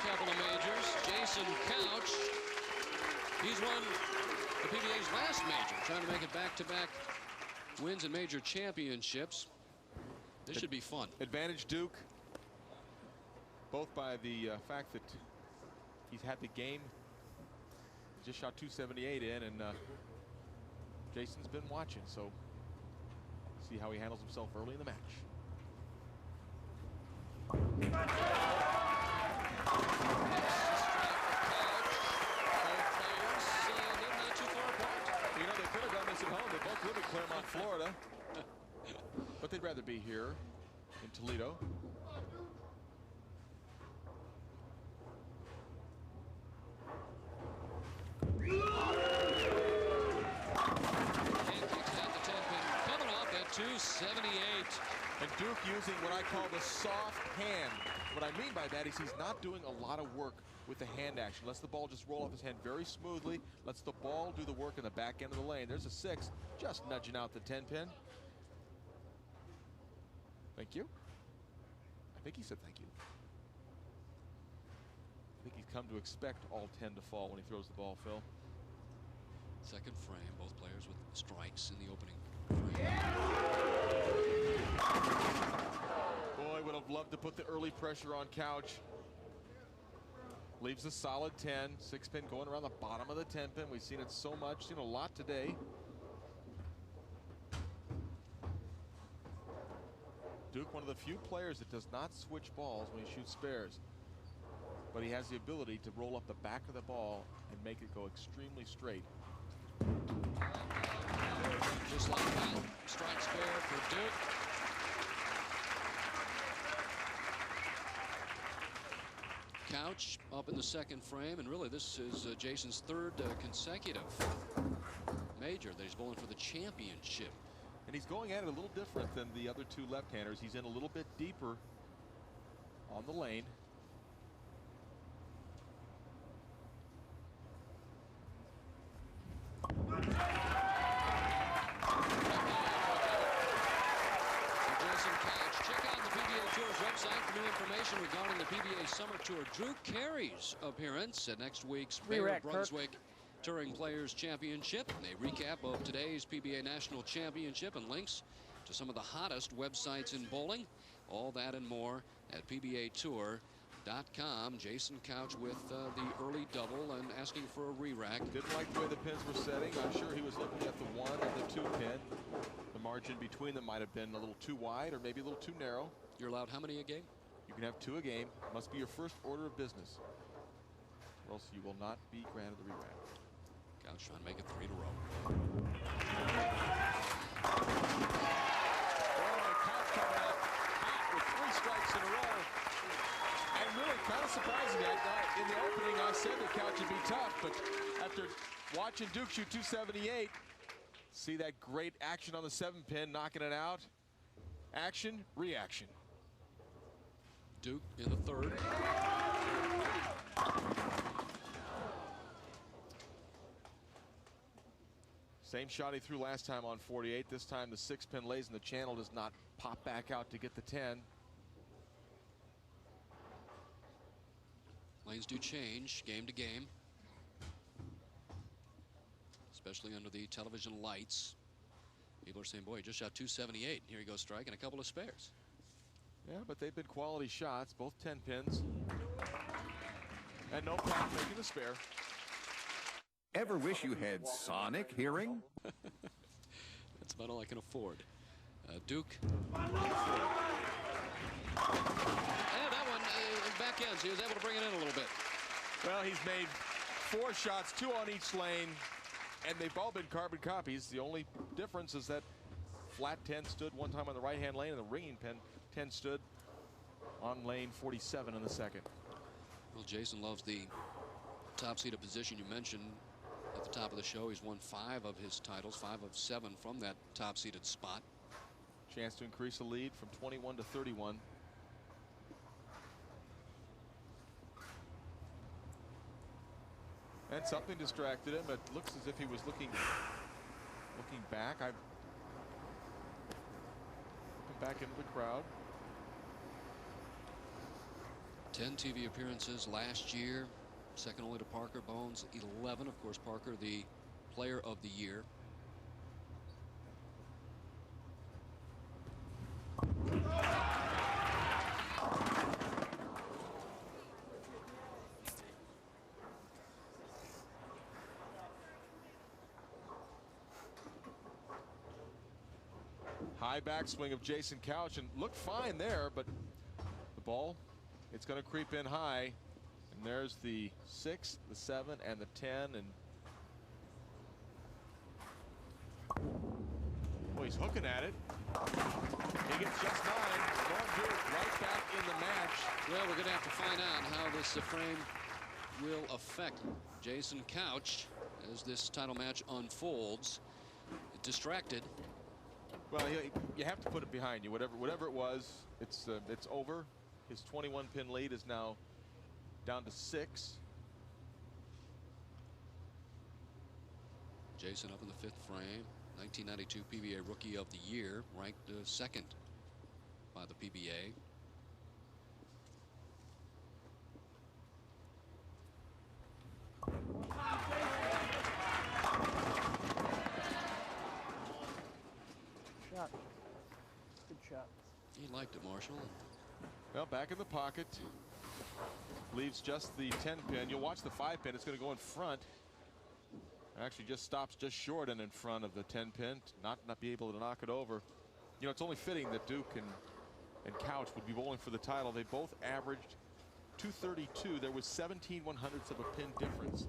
couple of majors. Jason Couch. He's won the PBA's last major, trying to make it back-to-back wins in major championships. This should be fun. Advantage Duke, both by the fact that he's had the game. He just shot 278 in, and Jason's been watching, so see how he handles himself early in the match. You know, they could have done this at home. They both live in Claremont, Florida, but they'd rather be here in Toledo. Pancakes at the 10-pin, coming off at 278. And Duke using what I call the soft hand. What I mean by that is he's not doing a lot of work with the hand action. Lets the ball just roll off his hand very smoothly. Lets the ball do the work in the back end of the lane. There's a 6, just nudging out the 10-pin. Thank you. I think he said thank you. I think he's come to expect all 10 to fall when he throws the ball, Phil. Second frame, both players with strikes in the opening frame. Boy, would have loved to put the early pressure on Couch. Leaves a solid 10. 6-pin going around the bottom of the 10-pin. We've seen it so much, seen a lot today. Duke, one of the few players that does not switch balls when he shoots spares. But he has the ability to roll up the back of the ball and make it go extremely straight. Just like that, strike spare for Duke. Couch up in the second frame, and really this is Jason's third consecutive major that he's bowling for the championship. And he's going at it a little different than the other two left-handers. He's in a little bit deeper on the lane. Website for new information regarding the PBA Summer Tour. Drew Carey's appearance at next week's Bear Brunswick Touring Players Championship. And a recap of today's PBA National Championship and links to some of the hottest websites in bowling. All that and more at PBAtour.com. Jason Couch with the early double and asking for a re-rack. Didn't like the way the pins were setting. I'm sure he was looking at the 1 and the 2 pin. The margin between them might have been a little too wide or maybe a little too narrow. You're allowed how many a game? You can have 2 a game. Must be your first order of business, or else you will not be granted the re-rack. Couch trying to make it 3 in a row. Couch coming out hot with 3 strikes in a row. And really kind of surprising me. In the opening, I said that Couch would be tough, but after watching Duke shoot 278, see that great action on the 7-pin, knocking it out. Action, reaction. Duke in the third. Same shot he threw last time on 48. This time the 6-pin lays in the channel, does not pop back out to get the 10. Lanes do change game to game, especially under the television lights. People are saying, boy, he just shot 278. Here he goes striking a couple of spares. Yeah, but they've been quality shots, both 10 pins. And no problem making the spare. Ever wish you had sonic hearing? That's about all I can afford. Duke. And that one back ends. He was able to bring it in a little bit. Well, he's made 4 shots, 2 on each lane, and they've all been carbon copies. The only difference is that flat 10 stood one time on the right-hand lane, and the ringing pin 10 stood on lane 47 in the second. Well, Jason loves the top-seeded position you mentioned at the top of the show. He's won 5 of his titles, 5 of 7 from that top-seeded spot. Chance to increase the lead from 21 to 31. And something distracted him. It looks as if he was looking back. Looking back into the crowd. 10 TV appearances last year, second only to Parker Bones. 11, of course, Parker the player of the year. High backswing of Jason Couch and looked fine there, but the ball, it's going to creep in high. And there's the 6, the 7, and the 10. And well, he's hooking at it. He gets just 9. Norm Duke right back in the match. Well, we're going to have to find out how this frame will affect Jason Couch as this title match unfolds. Distracted. Well, you have to put it behind you. Whatever it was, it's over. His 21-pin lead is now down to 6. Jason up in the 5th frame. 1992 PBA Rookie of the Year, ranked second by the PBA. Shot. Good shot. He liked it, Marshall. Well, back in the pocket. Leaves just the 10-pin. You'll watch the 5-pin. It's going to go in front. Actually just stops just short and in front of the 10-pin. Not be able to knock it over. You know, it's only fitting that Duke and Couch would be bowling for the title. They both averaged 232. There was 17/100ths of a pin difference.